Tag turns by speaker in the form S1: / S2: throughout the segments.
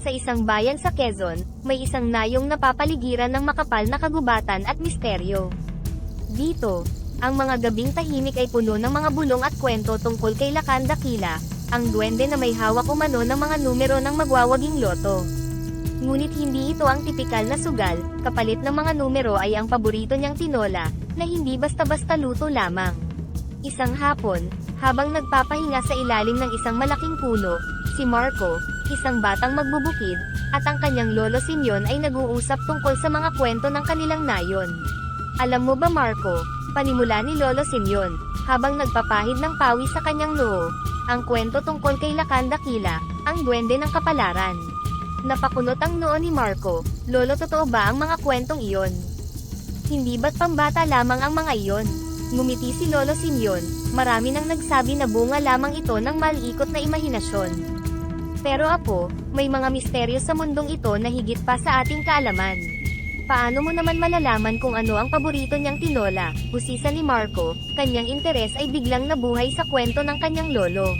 S1: Sa isang bayan sa Quezon, may isang nayong napapaligiran ng makapal na kagubatan at misteryo. Dito, ang mga gabing tahimik ay puno ng mga bulong at kwento tungkol kay Lakan Dakila, ang duwende na may hawak umano ng mga numero ng magwawaging loto. Ngunit hindi ito ang tipikal na sugal, kapalit ng mga numero ay ang paborito niyang tinola, na hindi basta-basta luto lamang. Isang hapon, habang nagpapahinga sa ilalim ng isang malaking puno, si Marco, isang batang magbubukid, at ang kanyang lolo Simeon ay nag-uusap tungkol sa mga kwento ng kanilang nayon. Alam mo ba Marco, panimula ni Lolo Simeon, habang nagpapahid ng pawis sa kanyang noo, ang kwento tungkol kay Lakan Dakila, ang duwende ng kapalaran. Napakunot ang noo ni Marco, Lolo, totoo ba ang mga kwentong iyon? Hindi ba't pambata lamang ang mga iyon? Ngumiti si Lolo Simeon, marami nang nagsabi na bunga lamang ito ng maliikot na imahinasyon. Pero apo, may mga misteryo sa mundong ito na higit pa sa ating kaalaman. Paano mo naman malalaman kung ano ang paborito niyang tinola? Usisa ni Marco, kanyang interes ay biglang nabuhay sa kwento ng kanyang lolo.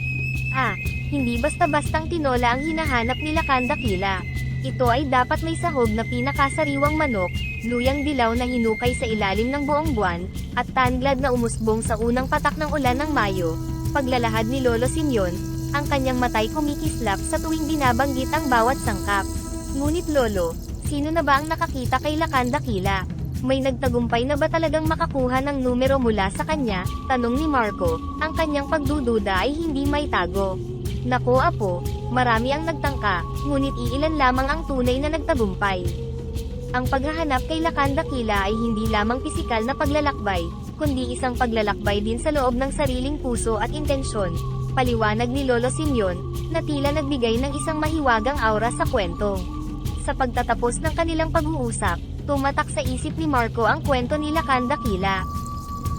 S1: Hindi basta-bastang tinola ang hinahanap ni Lakan Dakila. Ito ay dapat may sahog na pinakasariwang manok, luyang dilaw na hinukay sa ilalim ng buong buwan, at tanglad na umusbong sa unang patak ng ulan ng Mayo. Paglalahad ni Lolo Simeon, ang kanyang matay kumikislap sa tuwing binabanggit ang bawat sangkap. Ngunit Lolo, sino na ba ang nakakita kay Lakan Dakila? May nagtagumpay na ba talagang makakuha ng numero mula sa kanya? Tanong ni Marco, ang kanyang pagdududa ay hindi may tago. Naku apo, marami ang nagtangka, ngunit iilan lamang ang tunay na nagtagumpay. Ang paghahanap kay Lakan Dakila ay hindi lamang pisikal na paglalakbay, kundi isang paglalakbay din sa loob ng sariling puso at intensyon. Paliwanag ni Lolo Simeon, na tila nagbigay ng isang mahiwagang aura sa kwento. Sa pagtatapos ng kanilang pag-uusap, tumatak sa isip ni Marco ang kwento ni Lakan Dakila.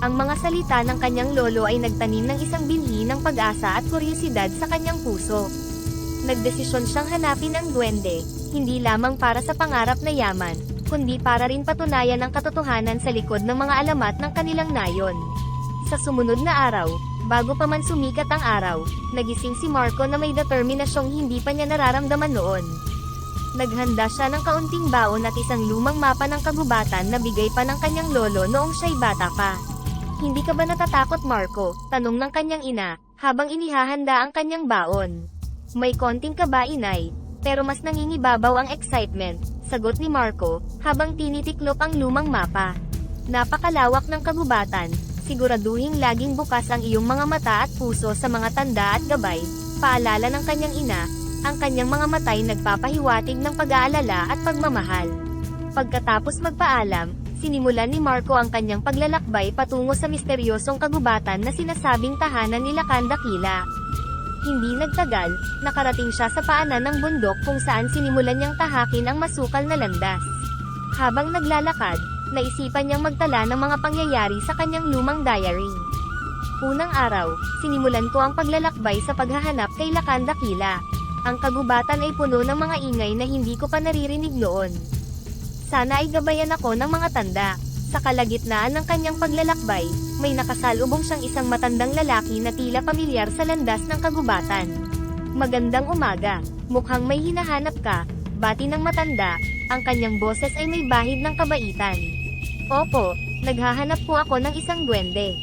S1: Ang mga salita ng kanyang lolo ay nagtanim ng isang binhi ng pag-asa at kuryosidad sa kanyang puso. Nagdesisyon siyang hanapin ang duwende, hindi lamang para sa pangarap na yaman, kundi para rin patunayan ang katotohanan sa likod ng mga alamat ng kanilang nayon. Sa sumunod na araw, bago pa man sumikat ang araw, nagising si Marco na may determinasyong hindi pa niya nararamdaman noon. Naghanda siya ng kaunting baon at isang lumang mapa ng kagubatan na bigay pa ng kanyang lolo noong siya'y bata pa. Hindi ka ba natatakot Marco? Tanong ng kanyang ina, habang inihahanda ang kanyang baon. May konting kaba inay, pero mas nangingibabaw ang excitement, sagot ni Marco, habang tinitiklop ang lumang mapa. Napakalawak ng kagubatan, siguraduhing laging bukas ang iyong mga mata at puso sa mga tanda at gabay, paalala ng kanyang ina, ang kanyang mga matay nagpapahiwatig ng pag-aalala at pagmamahal. Pagkatapos magpaalam, sinimulan ni Marco ang kanyang paglalakbay patungo sa misteryosong kagubatan na sinasabing tahanan ni Lakan Dakila. Hindi nagtagal, nakarating siya sa paanan ng bundok kung saan sinimulan niyang tahakin ang masukal na landas. Habang naglalakad, naisipan niyang magtala ng mga pangyayari sa kanyang lumang diary. Unang araw, sinimulan ko ang paglalakbay sa paghahanap kay Lakan Dakila. Ang kagubatan ay puno ng mga ingay na hindi ko pa naririnig noon. Sana ay gabayan ako ng mga tanda. Sa kalagitnaan ng kanyang paglalakbay, may nakasalubong siyang isang matandang lalaki na tila pamilyar sa landas ng kagubatan. Magandang umaga, mukhang may hinahanap ka, bati ng matanda, ang kanyang boses ay may bahid ng kabaitan. Opo, naghahanap po ako ng isang duwende.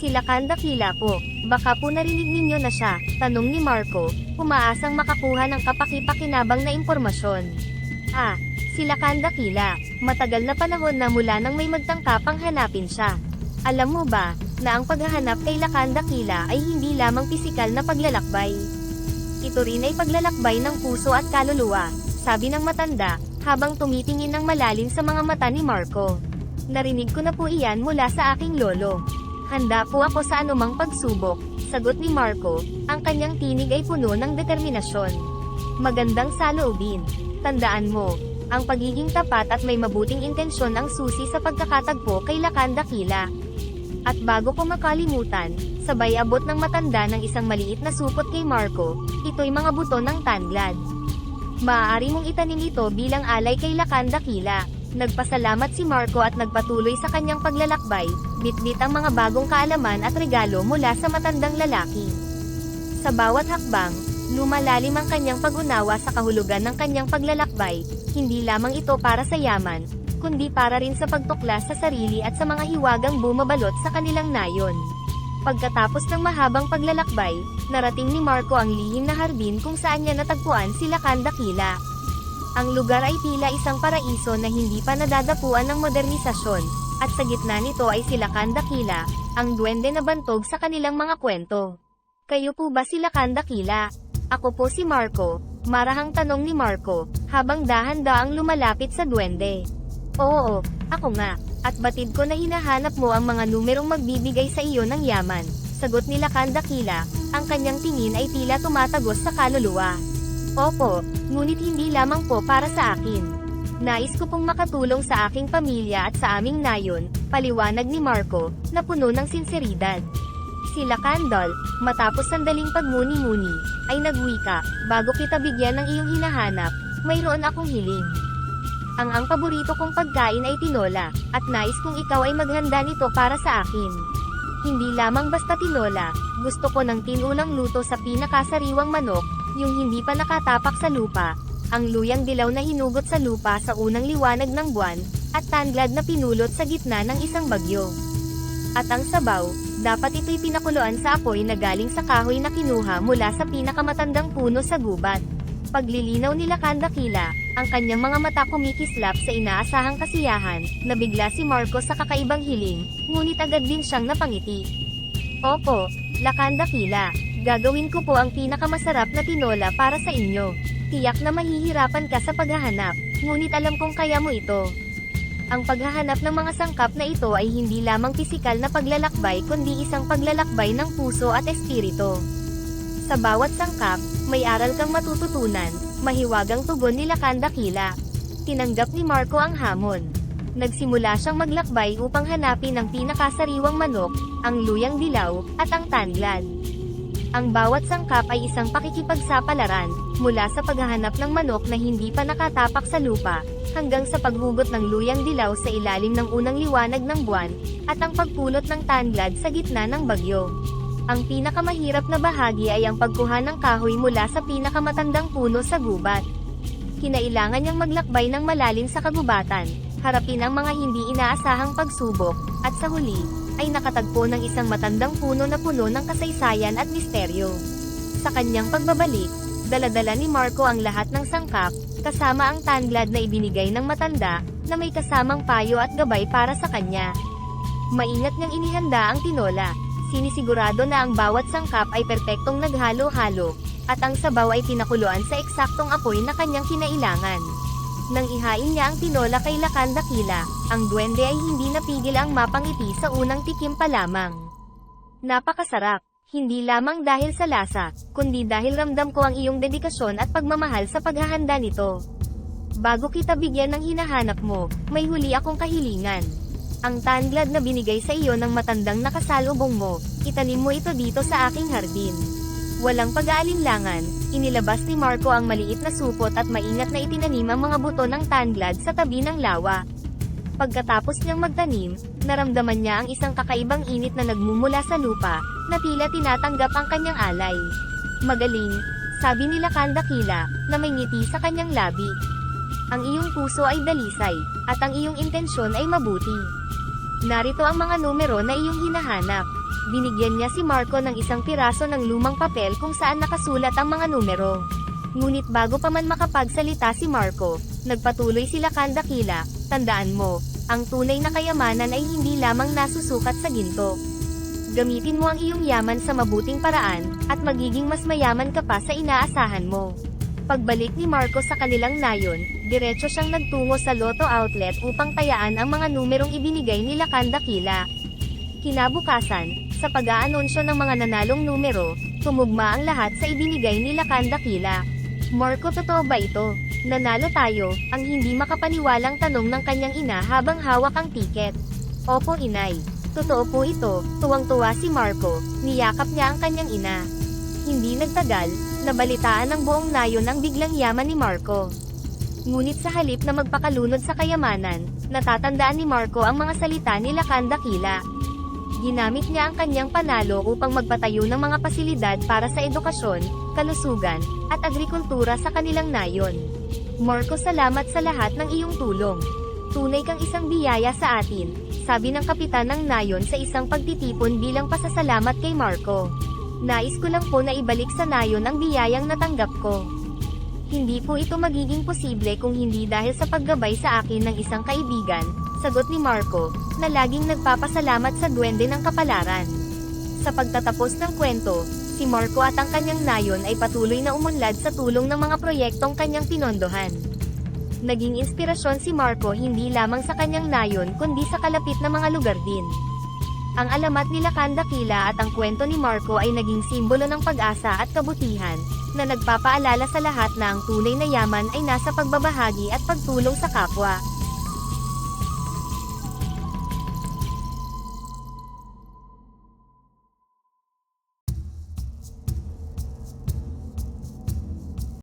S1: Si Lakan Dakila po, baka po narinig ninyo na siya, tanong ni Marco, umaasang makakuha ng kapaki-pakinabang na impormasyon. Si Lakan Dakila, matagal na panahon na mula nang may magtangkapang hanapin siya. Alam mo ba, na ang paghahanap kay Lakan Dakila ay hindi lamang pisikal na paglalakbay. Ito rin ay paglalakbay ng puso at kaluluwa, sabi ng matanda, habang tumitingin ng malalim sa mga mata ni Marco. Narinig ko na po iyan mula sa aking lolo. Handa po ako sa anumang pagsubok, sagot ni Marco, ang kanyang tinig ay puno ng determinasyon. Magandang saloobin. Tandaan mo, ang pagiging tapat at may mabuting intensyon ang susi sa pagkakatagpo kay Lakan Dakila. At bago ko makalimutan, sabay abot ng matanda ng isang maliit na supot kay Marco, ito'y mga buto ng tanglad. Maaari mong itanim ito bilang alay kay Lakan Dakila. Nagpasalamat si Marco at nagpatuloy sa kanyang paglalakbay, bitbit ang mga bagong kaalaman at regalo mula sa matandang lalaki. Sa bawat hakbang, Lumalalim ang kanyang pag-unawa sa kahulugan ng kanyang paglalakbay, hindi lamang ito para sa yaman, kundi para rin sa pagtuklas sa sarili at sa mga hiwagang bumabalot sa kanilang nayon. Pagkatapos ng mahabang paglalakbay, narating ni Marco ang lihim na hardin kung saan niya natagpuan si Lakan Dakila. Ang lugar ay tila isang paraiso na hindi pa nadadapuan ng modernisasyon, at sa gitna nito ay si Lakan Dakila, ang duwende na bantog sa kanilang mga kwento. Kayo po ba si Lakan Dakila? Ako po si Marco, marahang tanong ni Marco, habang dahan-daang lumalapit sa duwende. Oo, ako nga. At batid ko na hinahanap mo ang mga numerong magbibigay sa iyo ng yaman. Sagot ni Lakan Dakila, ang kanyang tingin ay tila tumatagos sa kaluluwa. Opo, ngunit hindi lamang po para sa akin. Nais ko pong makatulong sa aking pamilya at sa aming nayon, paliwanag ni Marco, na puno ng sinseridad. Si Lakan Dol, matapos sandaling pagmuni-muni, ay nagwika, bago kita bigyan ng iyong hinahanap, mayroon akong hiling. Ang paborito kong pagkain ay tinola, at nais kong ikaw ay maghanda nito para sa akin. Hindi lamang basta tinola, gusto ko ng tinulang luto sa pinakasariwang manok, yung hindi pa nakatapak sa lupa, ang luyang dilaw na hinugot sa lupa sa unang liwanag ng buwan, at tanglad na pinulot sa gitna ng isang bagyo. At ang sabaw, dapat ito'y pinakuluan sa apoy na galing sa kahoy na kinuha mula sa pinakamatandang puno sa gubat. Paglilinaw ni Lakan Dakila, ang kanyang mga mata kumikislap sa inaasahang kasiyahan, nabigla si Marco sa kakaibang hiling, ngunit agad din siyang napangiti. Opo, Lakan Dakila, gagawin ko po ang pinakamasarap na tinola para sa inyo. Tiyak na mahihirapan ka sa paghahanap, ngunit alam kong kaya mo ito. Ang paghahanap ng mga sangkap na ito ay hindi lamang pisikal na paglalakbay kundi isang paglalakbay ng puso at espiritu. Sa bawat sangkap, may aral kang matututunan, mahiwagang tugon ni Lakan Dakila. Tinanggap ni Marco ang hamon. Nagsimula siyang maglakbay upang hanapin ang pinakasariwang manok, ang luyang dilaw, at ang tanglad. Ang bawat sangkap ay isang pakikipagsapalaran, mula sa paghahanap ng manok na hindi pa nakatapak sa lupa, hanggang sa paghugot ng luyang dilaw sa ilalim ng unang liwanag ng buwan, at ang pagpulot ng tanglad sa gitna ng bagyo. Ang pinakamahirap na bahagi ay ang pagkuha ng kahoy mula sa pinakamatandang puno sa gubat. Kinailangan niyang maglakbay ng malalim sa kagubatan, harapin ang mga hindi inaasahang pagsubok, at sa huli, ay nakatagpo ng isang matandang puno na puno ng kasaysayan at misteryo. Sa kanyang pagbabalik, dala-dala ni Marco ang lahat ng sangkap, kasama ang tanglad na ibinigay ng matanda, na may kasamang payo at gabay para sa kanya. Maingat niyang inihanda ang tinola. Sinisigurado na ang bawat sangkap ay perpektong naghalo-halo, at ang sabaw ay pinakuluan sa eksaktong apoy na kanyang kinailangan. Nang ihain niya ang tinola kay Lakan Dakila, ang duwende ay hindi napigil ang mapangiti sa unang tikim pa lamang. Napakasarap, hindi lamang dahil sa lasa, kundi dahil ramdam ko ang iyong dedikasyon at pagmamahal sa paghahanda nito. Bago kita bigyan ng hinahanap mo, may huli akong kahilingan. Ang tanglad na binigay sa iyo ng matandang nakasalubong mo, itanim mo ito dito sa aking hardin. Walang pag-aalinlangan, inilabas ni Marco ang maliit na supot at maingat na itinanim ang mga buto ng tanglad sa tabi ng lawa. Pagkatapos niyang magtanim, naramdaman niya ang isang kakaibang init na nagmumula sa lupa, na tila tinatanggap ang kanyang alay. Magaling, sabi ni Lakan Dakila, na may ngiti sa kanyang labi. Ang iyong puso ay dalisay, at ang iyong intensyon ay mabuti. Narito ang mga numero na iyong hinahanap. Binigyan niya si Marco ng isang piraso ng lumang papel kung saan nakasulat ang mga numero. Ngunit bago pa man makapagsalita si Marco, nagpatuloy si Lakan Dakila, tandaan mo, ang tunay na kayamanan ay hindi lamang nasusukat sa ginto. Gamitin mo ang iyong yaman sa mabuting paraan, at magiging mas mayaman ka pa sa inaasahan mo. Pagbalik ni Marco sa kanilang nayon, diretso siyang nagtungo sa Lotto Outlet upang tayaan ang mga numerong ibinigay ni Lakan Dakila. Kinabukasan, sa pag-aanunsyo ng mga nanalong numero, tumugma ang lahat sa ibinigay ni Lakan Dakila. Marco, totoo ba ito? Nanalo tayo, ang hindi makapaniwalang tanong ng kanyang ina habang hawak ang tiket. Opo inay, totoo po ito, tuwang-tuwa si Marco, niyakap niya ang kanyang ina. Hindi nagtagal, nabalitaan ng buong nayon ang biglang yaman ni Marco. Ngunit sa halip na magpakalunod sa kayamanan, natatandaan ni Marco ang mga salita ni Lakan Dakila. Ginamit niya ang kanyang panalo upang magpatayo ng mga pasilidad para sa edukasyon, kalusugan, at agrikultura sa kanilang nayon. Marco, salamat sa lahat ng iyong tulong. Tunay kang isang biyaya sa atin, sabi ng kapitan ng nayon sa isang pagtitipon bilang pasasalamat kay Marco. Nais ko lang po na ibalik sa nayon ang biyayang natanggap ko. Hindi po ito magiging posible kung hindi dahil sa paggabay sa akin ng isang kaibigan, sagot ni Marco, na laging nagpapasalamat sa duwende ng kapalaran. Sa pagtatapos ng kwento, si Marco at ang kanyang nayon ay patuloy na umunlad sa tulong ng mga proyektong kanyang pinondohan. Naging inspirasyon si Marco hindi lamang sa kanyang nayon kundi sa kalapit na mga lugar din. Ang alamat ni Lakan Dakila at ang kwento ni Marco ay naging simbolo ng pag-asa at kabutihan, na nagpapaalala sa lahat na ang tunay na yaman ay nasa pagbabahagi at pagtulong sa kapwa.